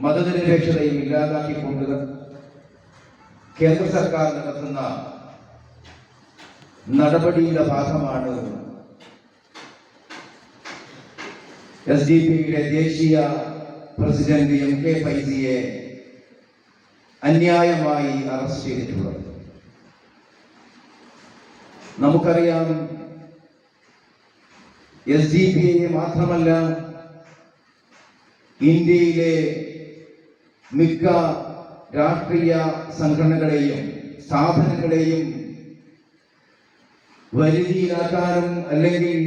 മതനിരപേക്ഷതയും ഇല്ലാതാക്കിക്കൊണ്ട് കേന്ദ്ര സർക്കാർ നടത്തുന്ന നടപടിയുടെ ഭാഗമാണ് SDP-യുടെ ദേശീയ പ്രസിഡന്റ് MK ഫൈസിയെ അന്യായമായി അറസ്റ്റ് ചെയ്തിട്ടുള്ളത്. നമുക്കറിയാം, SDP-യെ മാത്രമല്ല ഇന്ത്യയിലെ മിക്ക രാഷ്ട്രീയ സംഘടനകളെയും സ്ഥാപനങ്ങളെയും വരുതിയിലാക്കാനും അല്ലെങ്കിൽ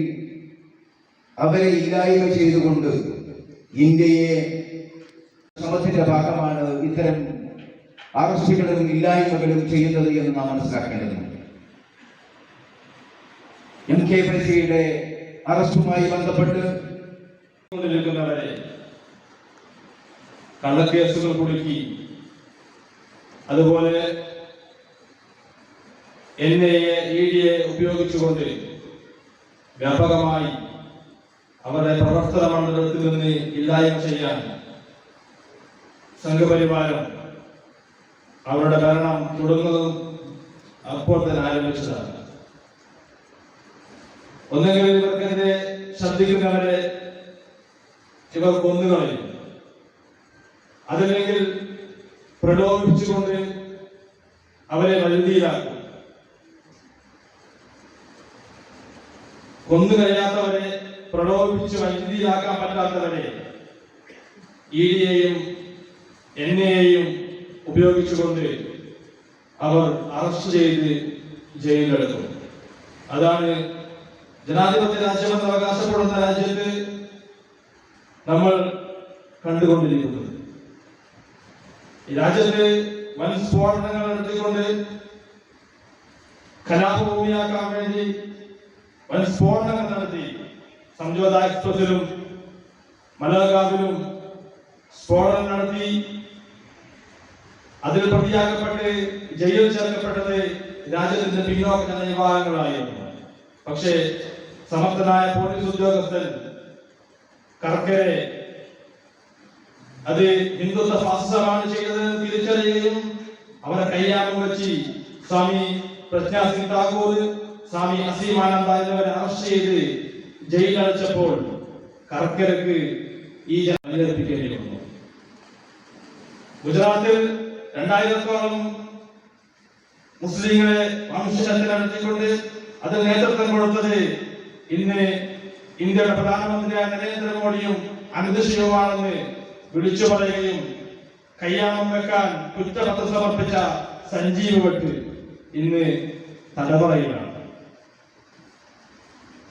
അവരെ ഇല്ലായ്മ ചെയ്തുകൊണ്ട് ഇന്ത്യയെ ശ്രമത്തിന്റെ ഭാഗമാണ് ഇത്തരം അറസ്റ്റുകളും ഇല്ലായ്മകളും ചെയ്യുന്നത് എന്ന് നാം മനസ്സിലാക്കേണ്ടതുണ്ട്. MK ഫൈസിയുടെ അറസ്റ്റുമായി ബന്ധപ്പെട്ട് നിൽക്കുന്നവരെ കള്ളക്കേസുകൾ കുടുക്കി, അതുപോലെ NIA EDയെ ഉപയോഗിച്ചുകൊണ്ട് വ്യാപകമായി അവരുടെ പ്രവർത്തന മണ്ഡലത്തിൽ നിന്ന് ഇല്ലായ്മ ചെയ്യാൻ സംഘപരിവാരം അവരുടെ ഭരണം തുടങ്ങുന്നതും അപ്പോൾ തന്നെ ആരംഭിച്ചതാണ്. ഒന്നെങ്കിൽ ഇവർക്കെതിരെ ശബ്ദിക്കുന്നവരെ ഇവർ കൊന്നുകളയും, അതല്ലെങ്കിൽ പ്രലോഭിപ്പിച്ചുകൊണ്ട് അവരെ വഴുതിയിലാക്കും. കൊന്നു കഴിയാത്തവരെ പ്രലോഭിപ്പിച്ച് വഴുതിയിലാക്കാൻ പറ്റാത്തവരെ EDയെയും NIAയെയും ഉപയോഗിച്ചുകൊണ്ട് അവർ അറസ്റ്റ് ചെയ്ത് ജയിലിലെടുക്കും. അതാണ് ജനാധിപത്യ രാജ്യമെന്ന് അവകാശപ്പെടുന്ന രാജ്യത്ത് നമ്മൾ കണ്ടുകൊണ്ടിരിക്കുന്നത്. ഈ രാജ്യത്ത് വൻ സ്ഫോടനങ്ങൾ നടത്തിക്കൊണ്ട് കലാപഭൂമിയാക്കാൻ വേണ്ടി വൻ സ്ഫോടനങ്ങൾ നടത്തി. സംജോത എക്സ്പ്രസിലും മലകാവിലും സ്ഫോടനം നടത്തി. അതിൽ പ്രതിയാക്കപ്പെട്ട് ജയിലിൽ ചേർക്കപ്പെട്ടത് രാജ്യത്തിന്റെ പിന്നോക്ക ജനവിഭാഗങ്ങളായിരുന്നു. പക്ഷേ സമർത്ഥനായ പോലീസ് ഉദ്യോഗസ്ഥൻ കർക്കരെ അത് ഹിന്ദുത്വ ഫാസിസമാണ് ചെയ്തതെന്ന് തിരിച്ചറിയുകയും അവരെ കയ്യാമം വെച്ച് സ്വാമി പ്രജ്ഞാ സിംഗ് ടാഗോർ, സ്വാമി അസീമാനന്ദ എന്നിവരെ അറസ്റ്റ് ചെയ്ത് ജയിലടച്ചപ്പോൾ കർക്കരക്ക് ഈ ജനപ്പിക്കേണ്ടി വന്നു. ഗുജറാത്തിൽ 2000-ഓളം മുസ്ലിങ്ങളെ വംശഹത്യ നടത്തിക്കൊണ്ട് അതിൽ നേതൃത്വം കൊടുത്തത് ഇന്ന് ഇന്ത്യയുടെ പ്രധാനമന്ത്രിയായ നരേന്ദ്രമോദിയും അമിത്ഷായുമാണെന്ന് വിളിച്ചു പറയുകയും കയ്യാമം വെക്കാൻ കുറ്റപത്രം സമർപ്പിച്ച സഞ്ജീവ് ഭട്ട് ഇന്ന് തലമുറയിലാണ്.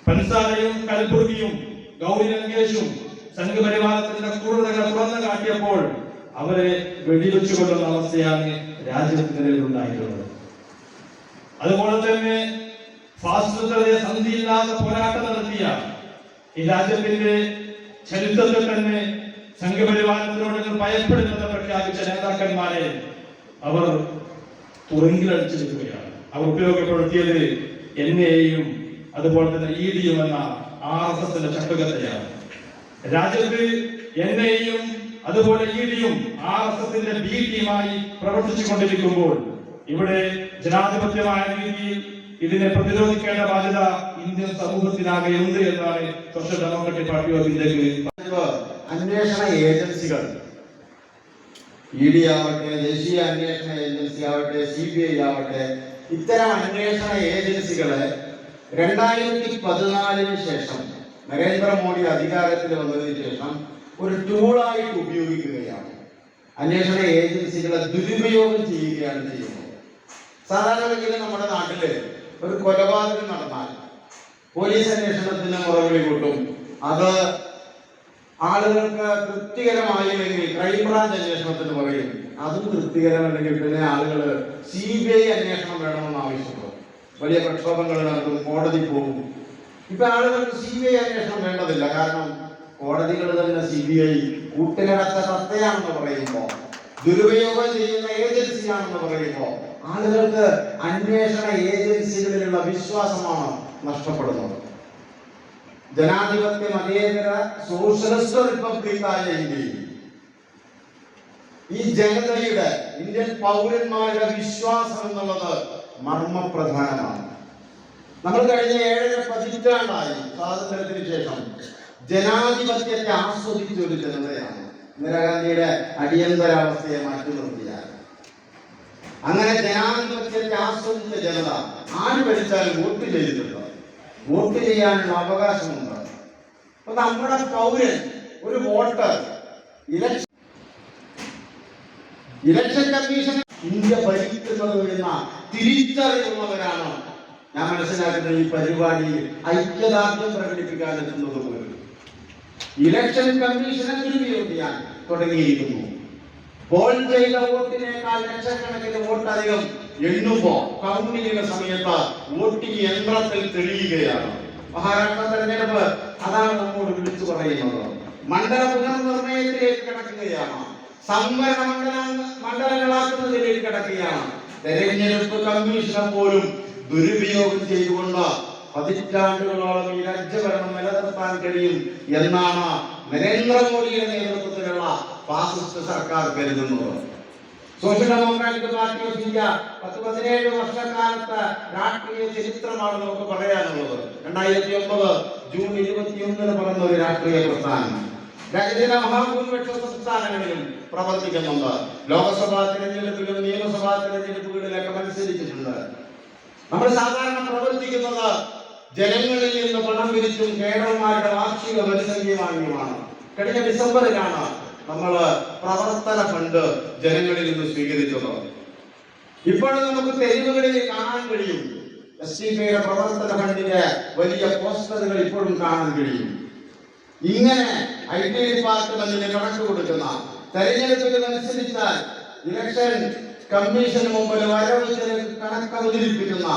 പൻസാരയും കൽബുർഗിയും ഗൗരി ലങ്കേഷും സംഘപരിവാരത്തിന്റെ ക്രൂരതകൾ തുറന്നു കാട്ടിയപ്പോൾ അവരെ വെടിവെച്ചുകൊള്ളുന്ന അവസ്ഥയാണ് രാജ്യത്തിനെതിരെ ഉണ്ടായിട്ടുള്ളത്. അതുപോലെ തന്നെ ഫാസിസത്തിനെതിരെ സന്ധിയില്ലാത്ത പോരാട്ടം നടത്തിയ ഈ രാജ്യത്തിന്റെ ചരിത്രത്തിൽ തന്നെ സംഘപരിവാരത്തിനോട് ഭയപ്പെടുന്നത് പ്രഖ്യാപിച്ച നേതാക്കന്മാരെ അവർ തുറങ്കിലടിച്ചിരിക്കുകയാണ്. അവർ ഉപയോഗപ്പെടുത്തിയത് NIAയെയും അതുപോലെ തന്നെ EDയും എന്ന RSSന്റെ ചട്ടുകത്തെയാണ്. രാജ്യത്ത് NIAയും അതുപോലെ EDയും RSSന്റെ B ടീമായി പ്രവർത്തിച്ചു കൊണ്ടിരിക്കുമ്പോൾ ഇവിടെ ജനാധിപത്യമായ രീതിയിൽ ഇതിനെ പ്രതിരോധിക്കേണ്ട ബാധ്യത ഇന്ത്യൻ സമൂഹത്തിനാകെ ഉണ്ട് എന്നാണ് സോഷ്യൽ ഡെമോക്രാറ്റിക് പാർട്ടി ഓഫ് ഇന്ത്യക്ക്. അന്വേഷണ ഏജൻസികൾ ED ആവട്ടെ, ദേശീയ അന്വേഷണ ഏജൻസി ആവട്ടെ, CBI ആവട്ടെ, ഇത്തരം അന്വേഷണ ഏജൻസികളെ 2014 ശേഷം നരേന്ദ്രമോദി അധികാരത്തിൽ വന്നതിന് ശേഷം ഒരു ടൂളായിട്ട് ഉപയോഗിക്കുകയാണ്. അന്വേഷണ ഏജൻസികളെ ദുരുപയോഗം ചെയ്യുകയാണ് ചെയ്യുന്നത്. സാധാരണഗതിയിൽ നമ്മുടെ നാട്ടില് ഒരു കൊലപാതകം നടന്നാൽ പോലീസ് അന്വേഷണത്തിന് മുറവിളി കൂട്ടും. അത് ആളുകൾക്ക് തൃപ്തികരമായില്ലെങ്കിൽ ക്രൈംബ്രാഞ്ച് അന്വേഷണത്തിന് പറയും. അതും തൃപ്തികരമല്ലെങ്കിൽ പിന്നെ ആളുകൾ CBI അന്വേഷണം വേണമെന്ന് ആവശ്യപ്പെടും. വലിയ പ്രക്ഷോഭങ്ങൾ നടത്തും, കോടതി പോകും. ഇപ്പൊ ആളുകൾക്ക് CBI അന്വേഷണം വേണ്ടതില്ല. കാരണം കോടതികൾ തന്നെ CBI കൂട്ടുകടച്ച സത്തയാണെന്ന് പറയുമ്പോ, ദുരുപയോഗം ചെയ്യുന്ന ഏജൻസിയാണെന്ന് പറയുമ്പോ ആളുകൾക്ക് അന്വേഷണ ഏജൻസികളിലുള്ള വിശ്വാസമാണ് നഷ്ടപ്പെടുന്നത്. ജനാധിപത്യ മതേതര സോഷ്യലിസ്റ്റ് റിപ്പബ്ലിക്കായ ഇന്ത്യയിൽ ഈ ജനതയുടെ ഇന്ത്യൻ പൗരന്മാരുടെ വിശ്വാസം എന്നുള്ളത് മർമ്മപ്രധാനമാണ്. നമ്മൾ കഴിഞ്ഞ 7.5 പതിറ്റാണ്ടായി സ്വാതന്ത്ര്യത്തിന് ശേഷം ജനാധിപത്യത്തെ ആസ്വദിച്ച ഒരു ജനതയാണ്. ഇന്ദിരാഗാന്ധിയുടെ അടിയന്തരാവസ്ഥയെ മാറ്റി നിർത്തിയാൽ അങ്ങനെ ജനാധിപത്യത്തെ ആസ്വദിച്ച ജനത ആര് ഭരിച്ചാലും വോട്ട് ചെയ്തിട്ടുണ്ട്, വോട്ട് ചെയ്യാനുള്ള അവകാശമുണ്ട്. അപ്പൊ നമ്മുടെ പൗരൻ, ഒരു വോട്ടർ, ഇലക്ഷൻ കമ്മീഷൻ ഇന്ത്യ ഭരിക്കുന്നത് എന്ന തിരിച്ചറിവുള്ളവരാണ് ഞാൻ മനസ്സിലാക്കുന്നത് ഈ പരിപാടിയിൽ ഐക്യദാർഢ്യം പ്രകടിപ്പിക്കാൻ എത്തുന്നത് പോലും. ഇലക്ഷൻ കമ്മീഷനെ ദുരുപയോഗിക്കാൻ തുടങ്ങിയിരിക്കുന്നു. പോൾ ചെയ്ത വോട്ടിനേക്കാൾ ലക്ഷക്കണക്കിന് വോട്ട് അധികം എണ്ണുമ്പോ കൗണ്ടിങ്ങിന്റെ സമയത്ത് വോട്ടിംഗ് യന്ത്രത്തിൽ തെളിയുകയാണ്. മഹാരാഷ്ട്ര തെരഞ്ഞെടുപ്പ് അതാണ് നമ്മോട് വിളിച്ചു പറയുന്നത്. മണ്ഡല പുനർനിർണയത്തിലേക്ക് കിടക്കുകയാണ്, സംവരണ മണ്ഡലങ്ങളാക്കുന്നതിലേക്ക് കിടക്കുകയാണ്. തെരഞ്ഞെടുപ്പ് കമ്മീഷനെ പോലും ദുരുപയോഗം ചെയ്തുകൊണ്ട് പതിറ്റാണ്ടുകളോളം ഈ രാജ്യഭരണം നിലനിർത്താൻ കഴിയും എന്നാണ് നരേന്ദ്രമോദിയുടെ നേതൃത്വത്തിലുള്ള ഫാസിസ്റ്റ് സർക്കാർ കരുതുന്നത്. Social democratic party of India 17 വർഷക്കാലത്തെ രാഷ്ട്രീയ ചരിത്രമാണ് നമുക്ക് പറയാനുള്ളത്. 2009 ജൂൺ 21 പറഞ്ഞ ഒരു രാഷ്ട്രീയ പ്രസ്ഥാനം രാജ്യത്തിലെ മഹാഭൂരിപക്ഷ സംസ്ഥാനങ്ങളിലും പ്രവർത്തിക്കുന്നുണ്ട്. ലോകസഭാ തെരഞ്ഞെടുപ്പിലും നിയമസഭാ തെരഞ്ഞെടുപ്പുകളിലൊക്കെ മത്സരിച്ചിട്ടുണ്ട്. നമ്മൾ സാധാരണ പ്രവർത്തിക്കുന്നത് ജനങ്ങളിൽ നിന്ന് പണം പിരിച്ചും കേഡർമാരുടെ വാർഷിക പരിസംഖ്യമാണ്. കഴിഞ്ഞ ഡിസംബറിലാണ് നമ്മൾ പ്രവർത്തന ഫണ്ട് ജനങ്ങളിൽ നിന്ന് സ്വീകരിച്ചത്. ഇപ്പോഴും നമുക്ക് തെരുവുകളിൽ കാണാൻ കഴിയും SDPയുടെ പ്രവർത്തന ഫണ്ടിന്റെ വലിയ പോസ്റ്ററുകൾ ഇപ്പോഴും കാണാൻ കഴിയും. ഇങ്ങനെ IT ഡിപ്പാർട്ട്മെന്റിന് കണക്ക് കൊടുക്കുന്ന, തെരഞ്ഞെടുപ്പിൽ മത്സരിച്ചാൽ ഇലക്ഷൻ കമ്മീഷന് മുമ്പിൽ വരവ് കണക്ക് അവതരിപ്പിക്കുന്ന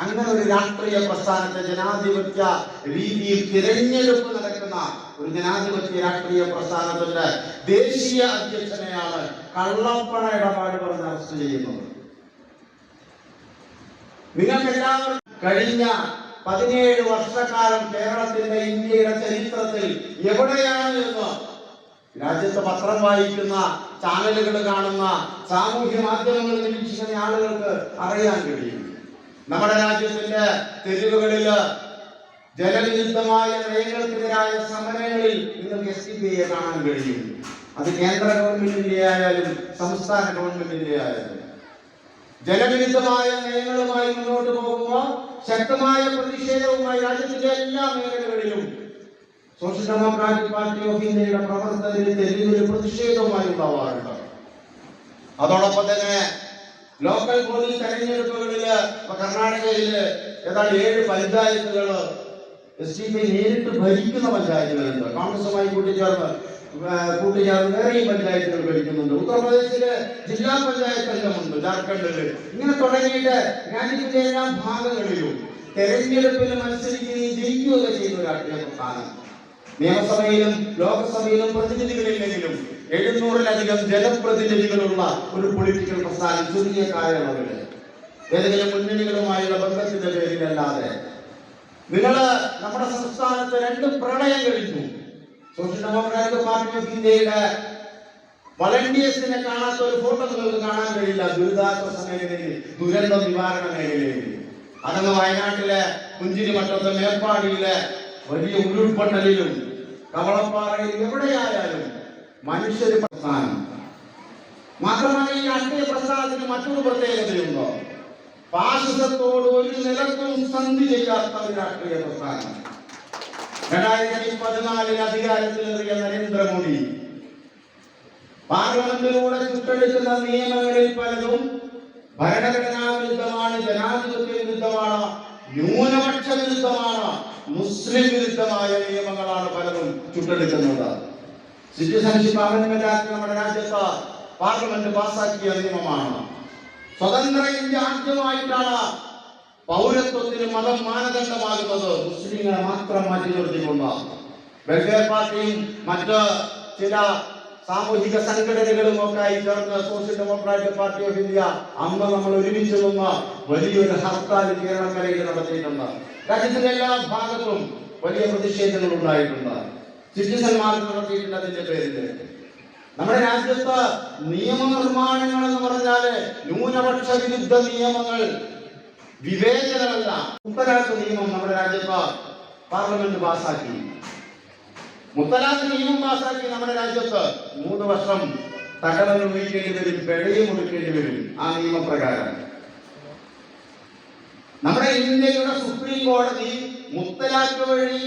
അങ്ങനെ ഒരു രാഷ്ട്രീയ പ്രസ്ഥാനത്തെ ജനാധിപത്യ രീതിയിൽ തിരഞ്ഞെടുപ്പ് നടക്കുന്ന ഒരു ജനാധിപത്യ രാഷ്ട്രീയ പ്രസ്ഥാനത്തിന്റെ ദേശീയ അധ്യക്ഷനെയാണ് കള്ളപ്പണ ഇടപാട് പറഞ്ഞ് അറസ്റ്റ് ചെയ്യുന്നത്. നിങ്ങൾക്കെല്ലാവർക്കും കഴിഞ്ഞ 17 വർഷക്കാലം കേരളത്തിന്റെ, ഇന്ത്യയുടെ ചരിത്രത്തിൽ എവിടെയാണ് എന്ന് രാജ്യത്ത് പത്രം വായിക്കുന്ന, ചാനലുകൾ കാണുന്ന, സാമൂഹ്യ മാധ്യമങ്ങൾ നിരീക്ഷിക്കുന്ന ആളുകൾക്ക് അറിയാൻ കഴിയും. നമ്മുടെ രാജ്യത്തിന്റെ തെരുവുകളിൽ ജനവിരുദ്ധമായ നയങ്ങൾക്കെതിരായ സമരങ്ങളിൽ നിങ്ങൾക്ക് SDPയെ കാണാൻ കഴിയും. അത് കേന്ദ്ര ഗവൺമെന്റിന്റെ ആയാലും സംസ്ഥാന ഗവൺമെന്റിന്റെ ആയാലും ജനവിരുദ്ധമായ നയങ്ങളുമായി മുന്നോട്ട് പോകുമ്പോൾ ശക്തമായ പ്രതിഷേധവുമായി രാജ്യത്തിന്റെ എല്ലാ മേഖലകളിലും സോഷ്യൽ ഡെമോക്രാറ്റിക് പാർട്ടി ഓഫ് ഇന്ത്യയുടെ പ്രവർത്തകർ തെരുവിൽ പ്രതിഷേധവുമായി ഉണ്ടാവാറുണ്ട്. അതോടൊപ്പം തന്നെ ലോക്കൽ ബോഡി തെരഞ്ഞെടുപ്പുകളില് കർണാടകയില് ഏതാണ്ട് 7 പഞ്ചായത്തുകൾ SDP നേരിട്ട് ഭരിക്കുന്ന പഞ്ചായത്തുകളുണ്ട്. കോൺഗ്രസുമായി കൂട്ടിച്ചേർന്ന് വേറെയും പഞ്ചായത്തുകൾ ഭരിക്കുന്നുണ്ട്. ഉത്തർപ്രദേശില് ജില്ലാ പഞ്ചായത്ത് അംഗമുണ്ട്, ജാർഖണ്ഡില്. ഇങ്ങനെ തുടങ്ങിയിട്ട് രാജ്യത്തിന്റെ എല്ലാ ഭാഗങ്ങളിലും തെരഞ്ഞെടുപ്പിൽ മത്സരിക്കുകയും ജയിക്കുകയൊക്കെ ചെയ്യുന്ന രാഷ്ട്രീയ പ്രസ്ഥാനം. നിയമസഭയിലും ലോകസഭയിലും പ്രതിനിധികളില്ലെങ്കിലും 700-ലധികം ജനപ്രതിനിധികളുള്ള ഒരു പൊളിറ്റിക്കൽ പ്രസ്ഥാനം ചുരുങ്ങിയ കാലയളവില് ഏതെങ്കിലും മുന്നണികളുമായുള്ള ബന്ധത്തിന്റെ പേരിലല്ലാതെ. നമ്മുടെ സംസ്ഥാനത്ത് 2 പ്രളയം കഴിഞ്ഞു. സോഷ്യൽ ഡെമോക്രാറ്റിക് പാർട്ടി ഓഫ് ഇന്ത്യയുടെ വളണ്ടിയേഴ്സിനെ കാണാത്ത ഒരു ഫോട്ടോ നിങ്ങൾക്ക് കാണാൻ കഴിയില്ല. ദുരിതാശ്വാസ മേഖലയിൽ, ദുരന്ത നിവാരണ മേഖലയിൽ, അതങ്ങ് വയനാട്ടിലെ പുഞ്ചിരിമട്ടത്തെ മേപ്പാടിയിലെ വലിയ ഉരുൾപൊട്ടലിലും കവളപ്പാറയിൽ എവിടെയായാലും മനുഷ്യര് പ്രസ്ഥാനം. മാത്രമല്ല ഈ രാഷ്ട്രീയ പ്രസ്ഥാനത്തിന് മറ്റൊരു പ്രത്യേകതയുണ്ടോ? ഫാസിസത്തോട് ഒരു നിലക്കും സന്ധി ചെയ്യാത്ത ഒരു രാഷ്ട്രീയ പ്രസ്ഥാനം. 2014 അധികാരത്തിലേറിയ നരേന്ദ്രമോദി പാർലമെന്റിലൂടെ ചുട്ടെടുക്കുന്ന നിയമങ്ങളിൽ പലതും ഭരണഘടനാ വിരുദ്ധമാണ്, ജനാധിപത്യ വിരുദ്ധമാണ്, ന്യൂനപക്ഷ വിരുദ്ധമാണ്, മുസ്ലിം വിരുദ്ധമായ നിയമങ്ങളാണ് പലതും ചുട്ടെടുക്കുന്നത്. സിറ്റിസൺഷിപ്പ് അമെൻഡ്മെന്റ് ആക്ട് നമ്മുടെ രാജ്യത്ത് പാർലമെന്റ് പാസാക്കിയ നിയമമാണ്. സ്വതന്ത്ര ഇന്ത്യ ആദ്യമായിട്ടാണ് പൗരത്വത്തിന് മതം മാനദണ്ഡമാകുന്നത്. മുസ്ലിങ്ങളെ മാത്രം മാറ്റി നിർത്തിക്കൊണ്ട് വെൽഫെയർ പാർട്ടിയും മറ്റ് ചില സാമൂഹിക സംഘടനകളും ഒക്കെ ആയി ചേർന്ന് social democratic party of India അന്ന് നമ്മൾ ഒരുമിച്ച് നിന്ന് വലിയൊരു ഹർത്താൽ കേരളക്കരയിൽ നടത്തിയിട്ടുണ്ട്. രാജ്യത്തിന്റെ എല്ലാ ഭാഗത്തും വലിയ പ്രതിഷേധങ്ങൾ ഉണ്ടായിട്ടുണ്ട്. സിറ്റിസൺമാർക്ക് നടത്തിയിട്ടുണ്ട്. അതിന്റെ പേരിൽ നമ്മുടെ രാജ്യത്ത് നിയമനിർമ്മാണങ്ങൾ എന്ന് പറഞ്ഞാല് ന്യൂനപക്ഷ വിരുദ്ധ നിയമങ്ങൾ, വിവേചനമല്ല. മുത്തലാഖ് നിയമം നമ്മുടെ രാജ്യത്ത് പാർലമെന്റ് പാസാക്കി. മുത്തലാഖ് നിയമം പാസാക്കി നമ്മുടെ രാജ്യത്ത് 3 വർഷം തടവ് വീഴേണ്ടി വരും, പിഴയും കൊടുക്കേണ്ടി വരും. ആ നിയമപ്രകാരം നമ്മുടെ ഇന്ത്യയുടെ സുപ്രീം കോടതി മുത്തലാഖ് വഴി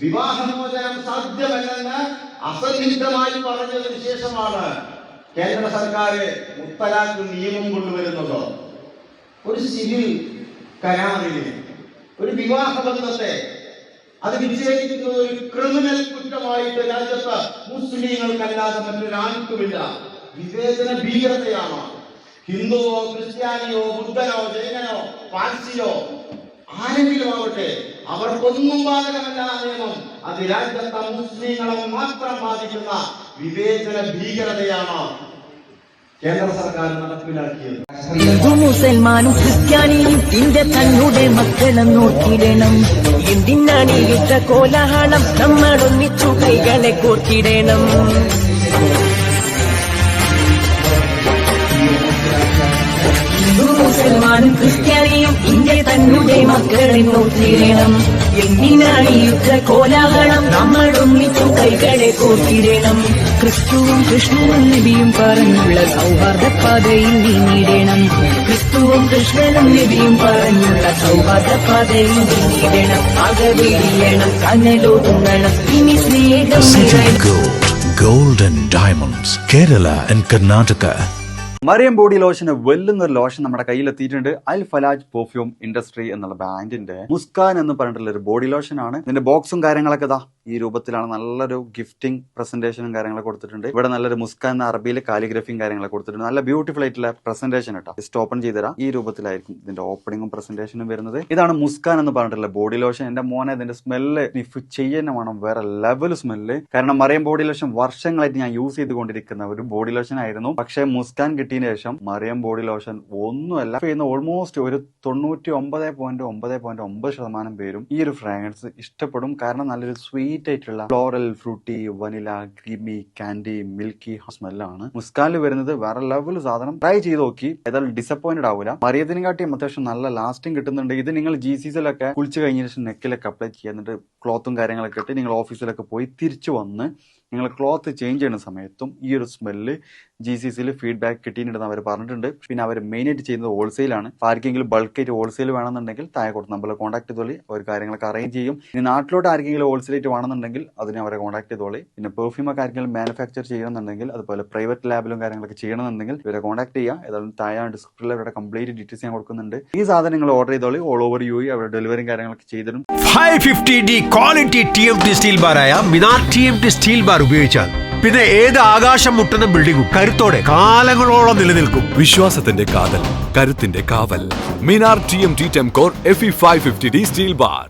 വിവാഹമോചനം സാധ്യമല്ലെന്ന് അസന്നിഗ്ധമായി പറഞ്ഞതിന് ശേഷമാണ് കേന്ദ്ര സർക്കാർ മുത്തലാഖ് നിയമം കൊണ്ടുവരുന്നത്. ഒരു സിവിൽ കരാറിന്, ഒരു വിവാഹ ബന്ധത്തെ അത് വിച്ഛേദിക്കുന്നത് ഒരു ക്രിമിനൽ കുറ്റമായിട്ട് രാജ്യത്ത് മുസ്ലിങ്ങൾക്കല്ലാതെ മറ്റൊരാൾക്കുമില്ല. വിവേചന ഭീകരതയാണ്. ഹിന്ദുവോ ക്രിസ്ത്യാനിയോ ബുദ്ധനോ ജൈനനോ പാഴ്സിയോ ആരെങ്കിലും ആവട്ടെ, അവർക്കൊന്നും ബാധകമല്ല ആ നിയമം. അത് രാജ്യത്തെ മുസ്ലിങ്ങളെ മാത്രം ബാധിക്കുന്ന വിവേചന ഭീകരതയാണ് കേന്ദ്ര സർക്കാർ നടപ്പിലാക്കിയത്. ഹിന്ദു മുസൽമാനും ക്രിസ്ത്യാനിയും നിന്റെ തന്നുടെ മക്കളെ നോക്കിടണം. എന്തിനാണ് യുദ്ധ കോലാഹലം? നമ്മളൊന്നിച്ചു കൈകളെ കോർത്തിടണം. മുസൽമാനും ക്രിസ്ത്യാനിയും ഇന്ത്യ തന്നുടെ മക്കളെ നോക്കിടണം. എന്തിനാണ് യുദ്ധ കോലാഹലം? നമ്മളൊന്നിച്ചു കൈകളെ കോർത്തിടണം. ക്രിസ്തുവും കൃഷ്ണനും നബിയും പറഞ്ഞുള്ള സൗഹാർദ്ദ പാതയിൽ നീങ്ങിടണം. ക്രിസ്തുവും കൃഷ്ണനും നബിയും പറഞ്ഞുള്ള സൗഹാർദ്ദ പാതയിൽ നീങ്ങിടണം. അകവെളിയണം, കനലൊതുങ്ങണം, ഇനി സ്നേഹം. Golden Diamonds, Kerala and Karnataka. Mariyam body ലോഷന് വെല്ലുന്ന ഒരു ലോഷൻ നമ്മുടെ കയ്യിലെത്തിയിട്ടുണ്ട്. അൽ ഫലാജ് പെർഫ്യൂം ഇൻഡസ്ട്രി എന്നുള്ള ബ്രാൻഡിന്റെ മുസ്കാൻ എന്ന് പറഞ്ഞിട്ടുള്ള ഒരു ബോഡി ലോഷൻ ആണ്. ഇതിന്റെ ബോക്സും കാര്യങ്ങളൊക്കെ ഇതാ ഈ രൂപത്തിലാണ്. നല്ലൊരു ഗിഫ്റ്റിംഗ് പ്രസന്റേഷനും കാര്യങ്ങളൊക്കെ കൊടുത്തിട്ടുണ്ട്. ഇവിടെ നല്ലൊരു മുസ്കാൻ എന്ന അറബിയിൽ കാലിഗ്രഫിയും കാര്യങ്ങളൊക്കെ കൊടുത്തിട്ടുണ്ട്. നല്ല ബ്യൂട്ടിഫുൾ ആയിട്ടുള്ള പ്രസന്റേഷൻ കേട്ടോ. ജസ്റ്റ് ഓപ്പൺ ചെയ്തുതരാം. ഈ രൂപത്തിലായിരിക്കും ഇതിന്റെ ഓപ്പണിങ്ങും പ്രസന്റേഷനും വരുന്നത്. ഇതാണ് മുസ്കാൻ എന്ന് പറഞ്ഞിട്ടുള്ള ബോഡി ലോഷൻ. എന്റെ മോനെ ഇതിന്റെ സ്മെല്ല് സ്നിഫ് ചെയ്യുന്ന വേണം, വേറെ ലെവൽ സ്മെല്ല്. കാരണം മറിയം ബോഡി ലോഷൻ വർഷങ്ങളായിട്ട് ഞാൻ യൂസ് ചെയ്തുകൊണ്ടിരിക്കുന്ന ഒരു ബോഡി ലോഷൻ ആയിരുന്നു. പക്ഷേ മുസ്കാൻ കിട്ടിയതിന് ശേഷം മറിയം ബോഡി ലോഷൻ ഒന്നുമല്ല ചെയ്യുന്ന ഓൾമോസ്റ്റ് ഒരു 99.9% പേരും ഈ ഒരു ഫ്രാഗ്രൻസ് ഇഷ്ടപ്പെടും. കാരണം നല്ലൊരു സ്വീറ്റ് ആയിട്ടുള്ള floral, fruity, vanilla, creamy, candy, milky സ്മെല്ലാണ് മുസ്കാനിൽ വരുന്നത്. വേറെ ലെവൽ സാധനം. ട്രൈ ചെയ്ത് നോക്കി, ഏതായാലും ഡിസപ്പോയിന്റഡ് ആവില്ല. മറിയത്തിനെ കാട്ടിയും അത്യാവശ്യം നല്ല ലാസ്റ്റിംഗ് കിട്ടുന്നുണ്ട്. ഇത് നിങ്ങൾ GCCയിലൊക്കെ കുളിച്ച് കഴിഞ്ഞ ശേഷം നെക്കിലൊക്കെ അപ്ലൈ ചെയ്യുക. എന്നിട്ട് ക്ലോത്തും കാര്യങ്ങളൊക്കെ ഇട്ട് നിങ്ങൾ ഓഫീസിലൊക്കെ പോയി തിരിച്ചു വന്ന് നിങ്ങൾ ക്ലോത്ത് ചേഞ്ച് ചെയ്യുന്ന സമയത്തും ഈ ഒരു സ്മെല്ല് GCCയിൽ ഫീഡ്ബാക്ക് കിട്ടിയിട്ടുണ്ടെന്ന് അവർ പറഞ്ഞിട്ടുണ്ട്. പിന്നെ അവർ മെയിനായിട്ട് ചെയ്യുന്നത് ഹോൾസെയിലാണ്. ആർക്കെങ്കിലും ബൾക്കായിട്ട് ഹോൾസെയിൽ വേണമെന്നുണ്ടെങ്കിൽ താഴെ കൊടുത്ത് നമ്മളെ കോൺടാക്ട് ചെയ്തോളി. അവർ കാര്യങ്ങളൊക്കെ അറേഞ്ച് ചെയ്യും. ഇനി നാട്ടിലോട്ട് ആർക്കെങ്കിലും ഹോൾസെയിലായിട്ട് വേണമെന്നുണ്ടെങ്കിൽ അതിനെ അവരെ കോൺടാക്ട് ചെയ്തോളി. പിന്നെ പെർഫ്യൂമൊക്കെ ആർക്കെങ്കിലും മാനുഫാക്ചർ ചെയ്യണമെന്നുണ്ടെങ്കിൽ, അതുപോലെ പ്രൈവറ്റ് ലാബിലും കാര്യങ്ങളൊക്കെ ചെയ്യണമെന്നുണ്ടെങ്കിൽ ഇവരെ കോൺടാക്ട് ചെയ്യുക. ഏതായാലും താഴെ ഡിസ്ക്രിപ്ഷനിൽ അവരുടെ കംപ്ലീറ്റ് ഡീറ്റെയിൽസ് ഞാൻ കൊടുക്കുന്നുണ്ട്. ഈ സാധനം നിങ്ങൾ ഓർഡർ ചെയ്തോളി. ഓൾ ഓവർ UAE അവരുടെ ഡെലിവറിയും കാര്യങ്ങളൊക്കെ ചെയ്തിടും. 550D ക്വാളിറ്റി TMT സ്റ്റീൽ ബാറായ മിനാർ TMT സ്റ്റീൽ ബാർ ഉപയോഗിച്ചാൽ പിന്നെ ഏത് ആകാശം മുട്ടുന്ന ബിൽഡിംഗും കരുത്തോടെ കാലങ്ങളോളം നിലനിൽക്കും. വിശ്വാസത്തിന്റെ കാതൽ, കരുത്തിന്റെ കാവൽ. Minar TMT ടെംകോർ FE 550D steel bar.